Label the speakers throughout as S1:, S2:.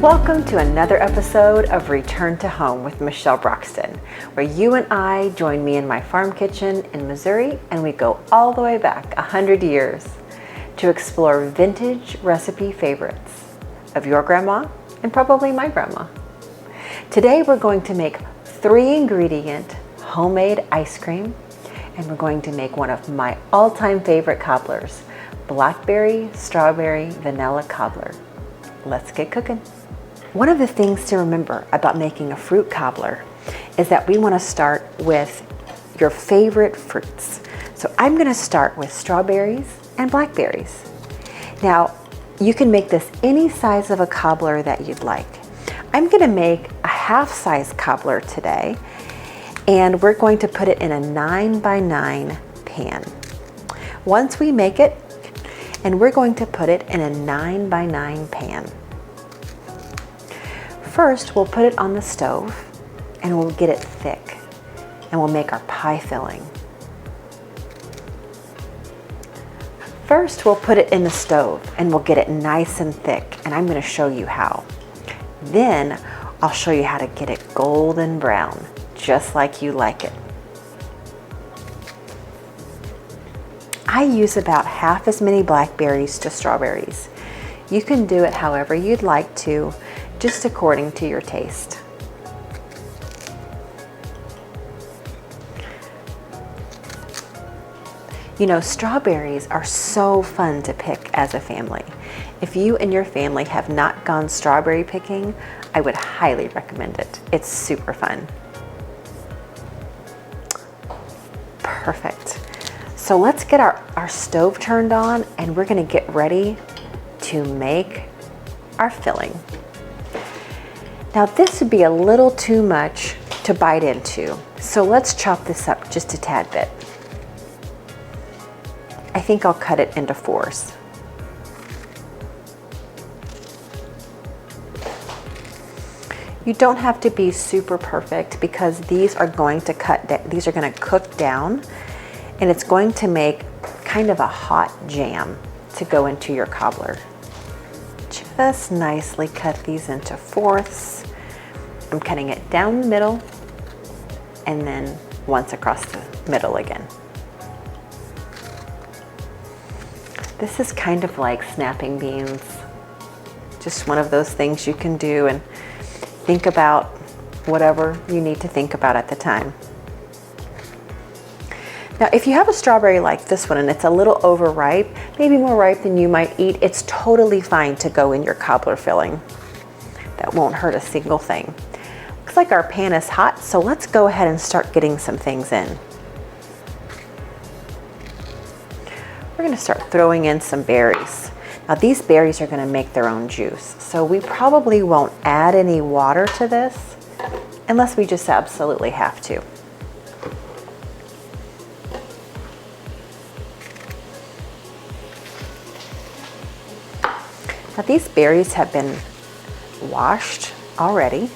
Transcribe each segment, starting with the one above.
S1: Welcome to another episode of Return to Home with Michele Broxton, where you and I join me in my farm kitchen in Missouri, and we go all the way back 100 years to explore vintage recipe favorites of your grandma and probably my grandma. Today we're going to make 3-ingredient homemade ice cream, and we're going to make one of my all-time favorite cobblers, Blackberry Strawberry Vanilla Cobbler. Let's get cooking. One of the things to remember about making a fruit cobbler is that we want to start with your favorite fruits. So I'm going to start with strawberries and blackberries. Now, you can make this any size of a cobbler that you'd like. I'm going to make a half-size cobbler today, and we're going to put it in a 9x9 pan. Once we make it, and we're going to put it in a 9x9 pan. First, we'll put it on the stove and we'll get it thick, and we'll make our pie filling. First, we'll put it in the stove and we'll get it nice and thick, and I'm going to show you how. Then, I'll show you how to get it golden brown, just like you like it. I use about half as many blackberries to strawberries. You can do it however you'd like to, just according to your taste. You know, strawberries are so fun to pick as a family. If you and your family have not gone strawberry picking, I would highly recommend it. It's super fun. Perfect. So let's get our stove turned on, and we're gonna get ready to make our filling. Now this would be a little too much to bite into, so let's chop this up just a tad bit. I think I'll cut it into 4s. You don't have to be super perfect, because these are going to cook down, and it's going to make kind of a hot jam to go into your cobbler. Just nicely cut these into 4ths. I'm cutting it down the middle and then once across the middle again. This is kind of like snapping beans. Just one of those things you can do and think about whatever you need to think about at the time. Now, if you have a strawberry like this one and it's a little overripe, maybe more ripe than you might eat, it's totally fine to go in your cobbler filling. That won't hurt a single thing. Looks like our pan is hot, so let's go ahead and start getting some things in. We're going to start throwing in some berries. Now, these berries are going to make their own juice, so we probably won't add any water to this unless we just absolutely have to. Now, these berries have been washed already,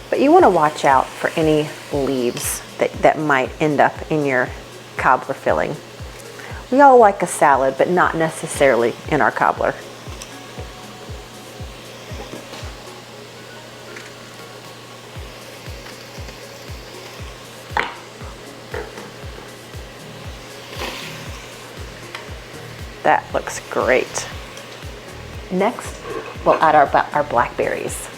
S1: but you want to watch out for any leaves that might end up in your cobbler filling. We all like a salad, but not necessarily in our cobbler. That looks great. Next, we'll add our blackberries.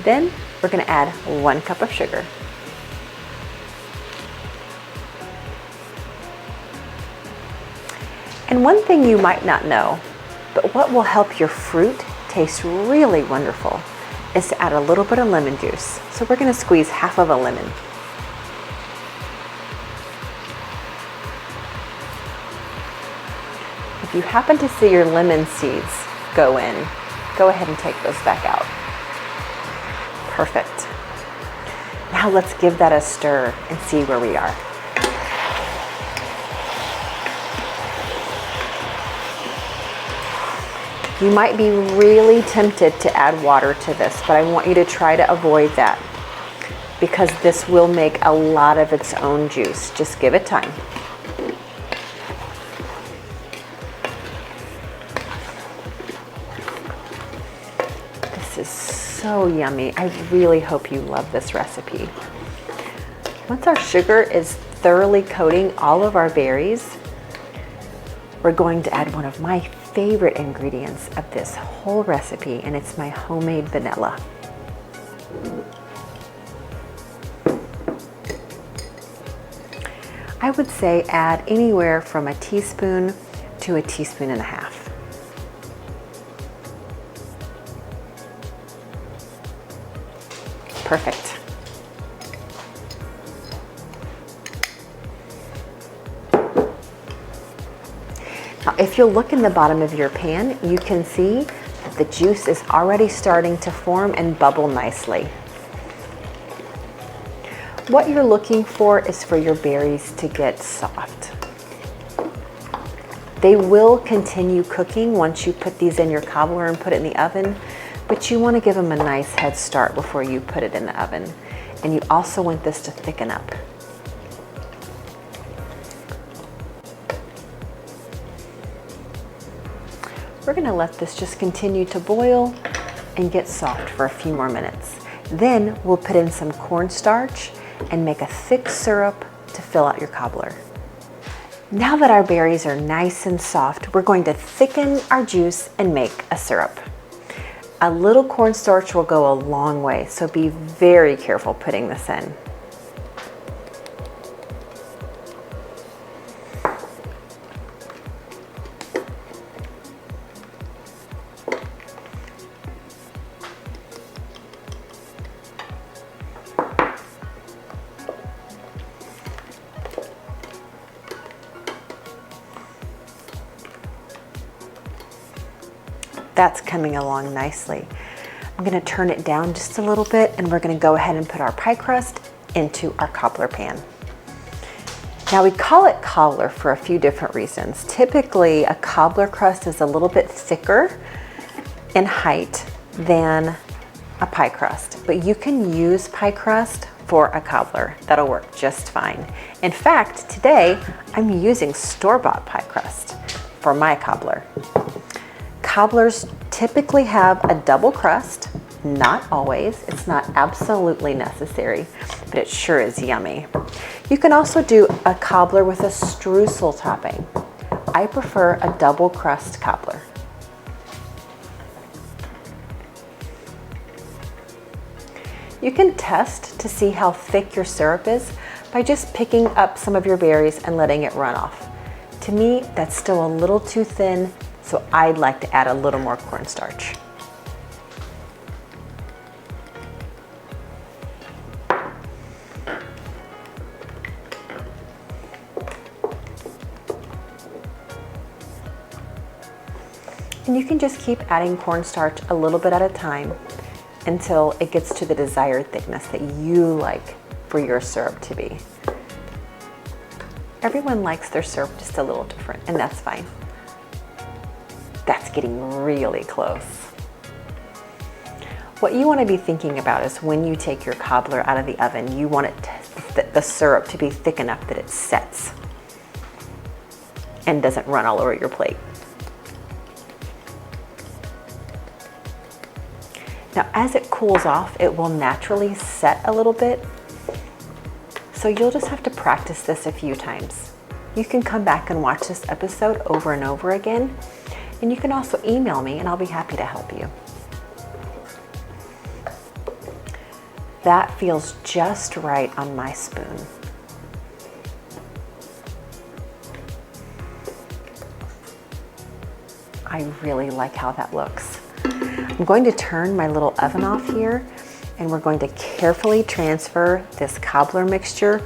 S1: Then we're going to add 1 cup of sugar. And one thing you might not know, but what will help your fruit taste really wonderful, is to add a little bit of lemon juice. So we're going to squeeze half of a lemon. If you happen to see your lemon seeds go in, go ahead and take those back out. Perfect. Now let's give that a stir and see where we are. You might be really tempted to add water to this, but I want you to try to avoid that, because this will make a lot of its own juice. Just give it time. This is so yummy. I really hope you love this recipe. Once our sugar is thoroughly coating all of our berries, we're going to add one of my favorite ingredients of this whole recipe, and it's my homemade vanilla. I would say add anywhere from a teaspoon to a teaspoon and a half. Perfect. Now, if you'll look in the bottom of your pan, you can see that the juice is already starting to form and bubble nicely. What you're looking for is for your berries to get soft. They will continue cooking once you put these in your cobbler and put it in the oven, but you want to give them a nice head start before you put it in the oven. And you also want this to thicken up. We're going to let this just continue to boil and get soft for a few more minutes. Then we'll put in some cornstarch and make a thick syrup to fill out your cobbler. Now that our berries are nice and soft, we're going to thicken our juice and make a syrup. A little cornstarch will go a long way, so be very careful putting this in. That's coming along nicely. I'm going to turn it down just a little bit, and we're going to go ahead and put our pie crust into our cobbler pan. Now, we call it cobbler for a few different reasons. Typically, a cobbler crust is a little bit thicker in height than a pie crust, but you can use pie crust for a cobbler. That'll work just fine. In fact, today I'm using store-bought pie crust for my cobbler. Cobblers typically have a double crust, not always. It's not absolutely necessary, but it sure is yummy. You can also do a cobbler with a streusel topping. I prefer a double crust cobbler. You can test to see how thick your syrup is by just picking up some of your berries and letting it run off. To me, that's still a little too thin, so I'd like to add a little more cornstarch. And you can just keep adding cornstarch a little bit at a time until it gets to the desired thickness that you like for your syrup to be. Everyone likes their syrup just a little different, and that's fine. That's getting really close. What you want to be thinking about is when you take your cobbler out of the oven, you want the syrup to be thick enough that it sets and doesn't run all over your plate. Now, as it cools off, it will naturally set a little bit, so you'll just have to practice this a few times. You can come back and watch this episode over and over again, and you can also email me and I'll be happy to help you. That feels just right on my spoon. I really like how that looks. I'm going to turn my little oven off here, and we're going to carefully transfer this cobbler mixture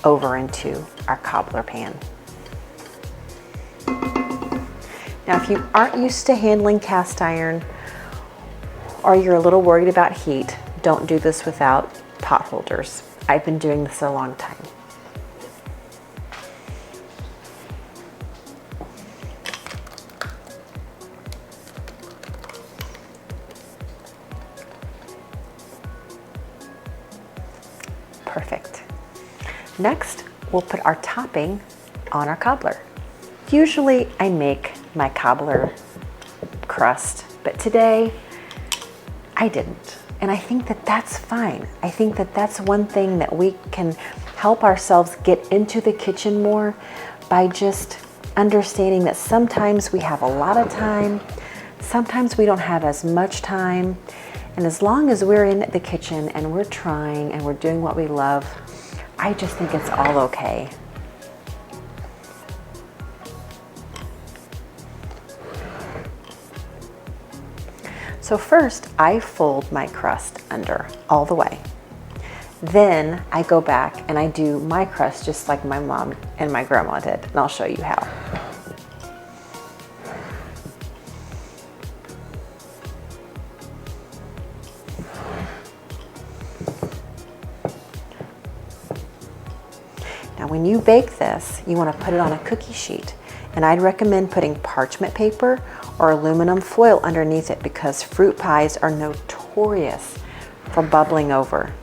S1: over into our cobbler pan. Now, if you aren't used to handling cast iron, or you're a little worried about heat, don't do this without pot holders. I've been doing this a long time. Perfect. Next, we'll put our topping on our cobbler. Usually I make my cobbler crust, but today I didn't. And I think that that's fine. I think that that's one thing that we can help ourselves get into the kitchen more by just understanding that sometimes we have a lot of time, sometimes we don't have as much time. And as long as we're in the kitchen and we're trying and we're doing what we love, I just think it's all okay. So first, I fold my crust under all the way. Then I go back and I do my crust just like my mom and my grandma did, and I'll show you how. Now when you bake this, you want to put it on a cookie sheet, and I'd recommend putting parchment paper or aluminum foil underneath it because fruit pies are notorious for bubbling over.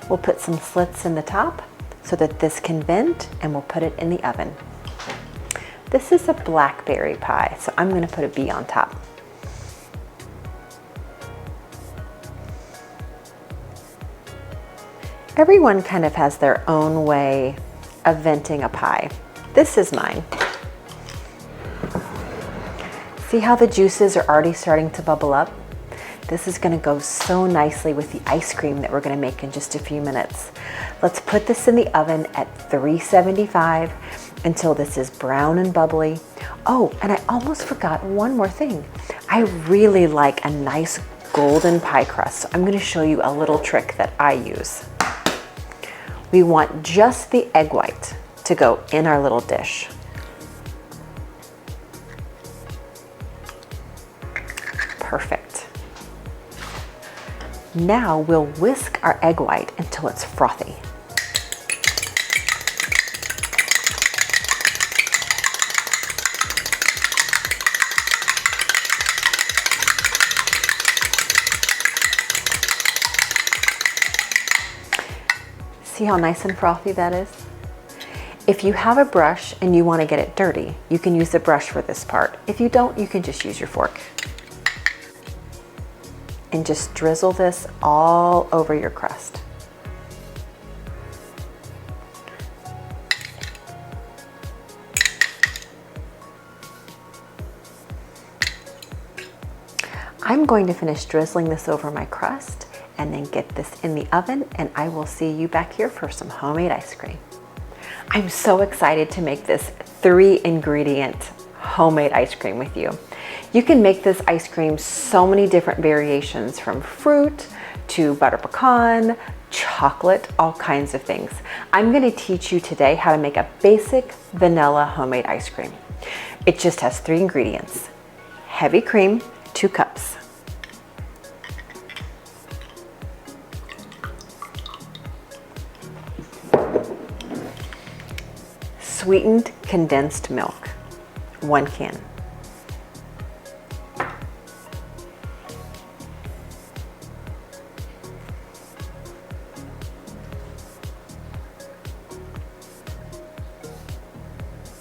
S1: We'll put some slits in the top so that this can bend, and we'll put it in the oven. This is a blackberry pie, so I'm going to put a bee on top. Everyone kind of has their own way of venting a pie. This is mine. See how the juices are already starting to bubble up? This is going to go so nicely with the ice cream that we're going to make in just a few minutes. Let's put this in the oven at 375 until this is brown and bubbly. Oh, and I almost forgot one more thing. I really like a nice golden pie crust. So I'm going to show you a little trick that I use. We want just the egg white to go in our little dish. Perfect. Now we'll whisk our egg white until it's frothy. See how nice and frothy that is? If you have a brush and you want to get it dirty, you can use the brush for this part. If you don't, you can just use your fork. And just drizzle this all over your crust. I'm going to finish drizzling this over my crust and then get this in the oven, and I will see you back here for some homemade ice cream. I'm so excited to make this 3-ingredient homemade ice cream with you. You can make this ice cream so many different variations, from fruit to butter pecan, chocolate, all kinds of things. I'm going to teach you today how to make a basic vanilla homemade ice cream. It just has 3 ingredients. Heavy cream, 2 cups. Sweetened condensed milk, 1 can.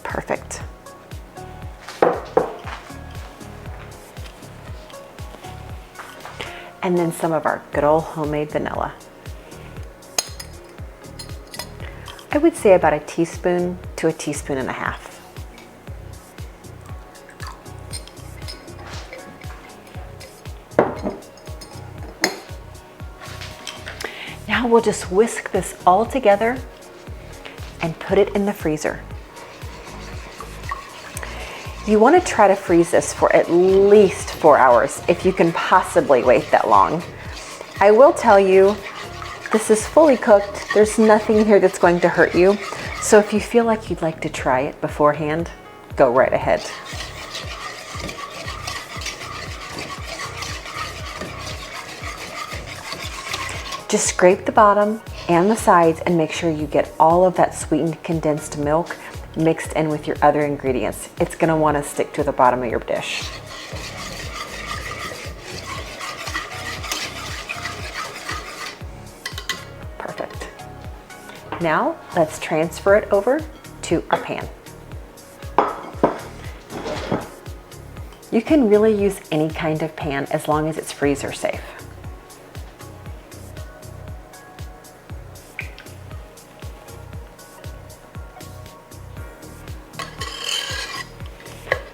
S1: Perfect. And then some of our good old homemade vanilla. I would say about a teaspoon to a teaspoon and a half. Now we'll just whisk this all together and put it in the freezer. You want to try to freeze this for at least 4 hours if you can possibly wait that long. I will tell you, this is fully cooked. There's nothing here that's going to hurt you. So if you feel like you'd like to try it beforehand, go right ahead. Just scrape the bottom and the sides and make sure you get all of that sweetened condensed milk mixed in with your other ingredients. It's going to want to stick to the bottom of your dish. Now let's transfer it over to our pan. You can really use any kind of pan as long as it's freezer safe.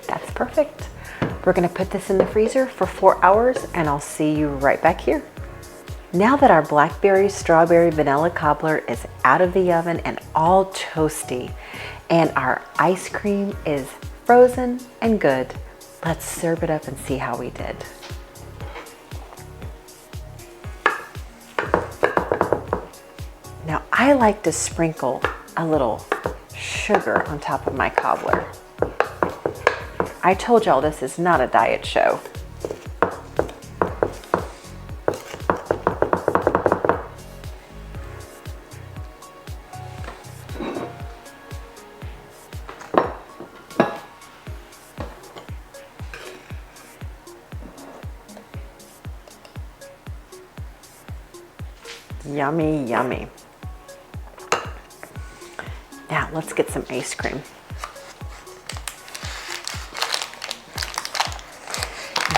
S1: That's perfect. We're going to put this in the freezer for 4 hours and I'll see you right back here. Now that our Blackberry Strawberry Vanilla Cobbler is out of the oven and all toasty, and our ice cream is frozen and good, let's serve it up and see how we did. Now I like to sprinkle a little sugar on top of my cobbler. I told y'all this is not a diet show. Yummy, yummy. Now let's get some ice cream.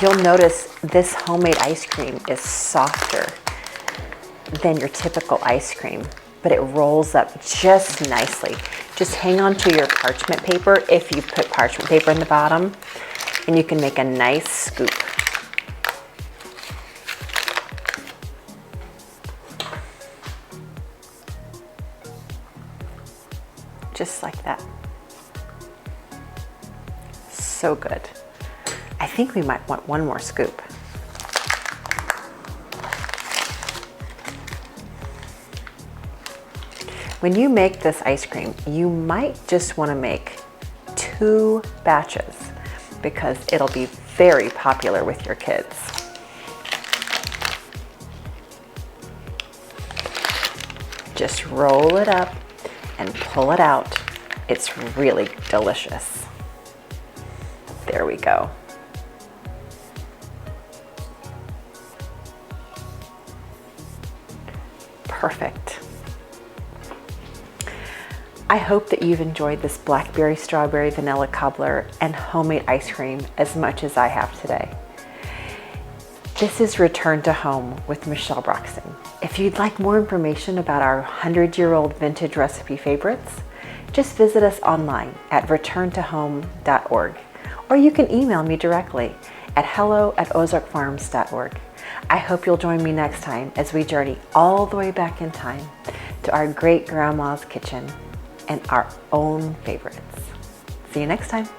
S1: You'll notice this homemade ice cream is softer than your typical ice cream, but it rolls up just nicely. Just hang on to your parchment paper if you put parchment paper in the bottom, and you can make a nice scoop. Just like that. So good. I think we might want one more scoop. When you make this ice cream, you might just want to make 2 batches because it'll be very popular with your kids. Just roll it up and pull it out. It's really delicious. There we go. Perfect. I hope that you've enjoyed this Blackberry Strawberry Vanilla Cobbler and homemade ice cream as much as I have today. This is Return to Home with Michele Broxton. If you'd like more information about our 100-year-old vintage recipe favorites, just visit us online at returntohome.org, or you can email me directly at hello@ozarkfarms.org. I hope you'll join me next time as we journey all the way back in time to our great grandma's kitchen and our own favorites. See you next time.